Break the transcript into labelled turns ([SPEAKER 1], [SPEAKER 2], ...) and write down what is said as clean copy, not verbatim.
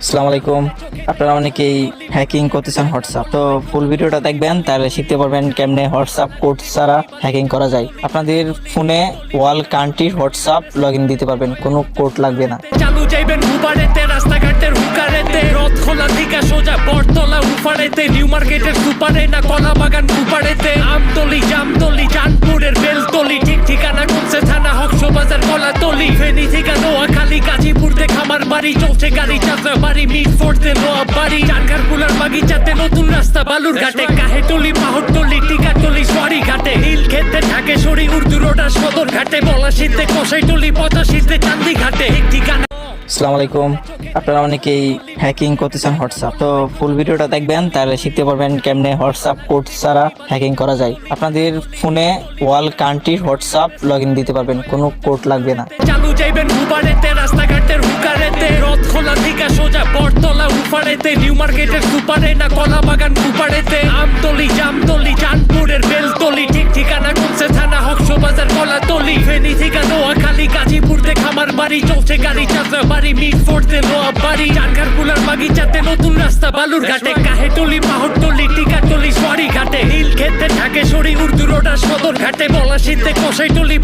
[SPEAKER 1] আসসালামু আলাইকুম। আপনারা অনেকেই হ্যাকিং করতে চান হোয়াটসঅ্যাপ, তো ফুল ভিডিওটা দেখবেন, তাহলে শিখতে পারবেন কেমনে হোয়াটসঅ্যাপ কোড ছাড়া হ্যাকিং করা যায়। আপনাদের ফোনে ওয়াল কান্ট্রির হোয়াটসঅ্যাপ লগইন দিতে পারবেন, কোনো কোড লাগবে না।
[SPEAKER 2] চালু যাইবেন হুবারেতে, রাস্তাঘাটের হুকারেতে, রথ খোলা থেকে সোজা বটতলা উফারেতে, নিউ মার্কেটের সুপারে না কলা বাগান কুপারেতে, আমতলি জামতলি চাঁদপুরের বেলতলি, ঠিক ঠিকানা কোনসে থানা হকশবাজার কলাতলি, ফেনী থেকে নোয়াখালী গাজীপুরতে খামার বাড়ি, চলছে গাড়ি চাষা বাড়ি, মিট ফোর্টে লোয়া বাড়ি, চানখার কুলার বাগিচাতে নতুন রাস্তা বালুর ঘাটে, কাহেটলি পাহরতলি টিকাটলি সরি ঘাটে, নীল খেতে ঢাকেশ্বরী উর্দু রোডা সদর ঘাটে, পলাশীতে কসাইটলি 85তে চান্দি ঘাটে, ঠিক ঠিকানা।
[SPEAKER 1] আসসালামু আলাইকুম। আপনারা অনেকেই হ্যাকিং করতে চান হোয়াটসঅ্যাপ, তো ফুল ভিডিওটা দেখবেন, তাহলে শিখতে পারবেন কেমনে হোয়াটসঅ্যাপ কোড ছাড়া হ্যাকিং করা যায়। আপনাদের ফোনে ওয়াল কান্ট্রির হোয়াটসঅ্যাপ লগইন দিতে পারবেন, কোনো কোড লাগবে না।
[SPEAKER 2] চালু যাইবেন হুবারেতে, রাস্তাঘাটের হুকারেতে, রথ খোলা থেকে সোজা বটতলা উফারেতে, নিউ মার্কেটের সুপারে না কলা বাগান কুপারেতে, আমতলি জামতলি চাঁদপুরের বেলতলি, ঠিক ঠিকানা কোনসে থানা হকশবাজার কলাতলি, ফেনী থেকে নোয়াখালী গাজীপুরতে খামার বাড়ি, চলছে গাড়ি চাষা বাড়ি, মিট ফোর্টে লোয়া বাড়ি, চানখার কুলার বাগিচাতে নতুন রাস্তা বালুর ঘাটে, কাহেটলি পাহরতলি টিকাটলি সরি ঘাটে, নীল খেতে ঢাকেশ্বরী উর্দু রোডা সদর ঘাটে, পলাশীতে কসাইটলি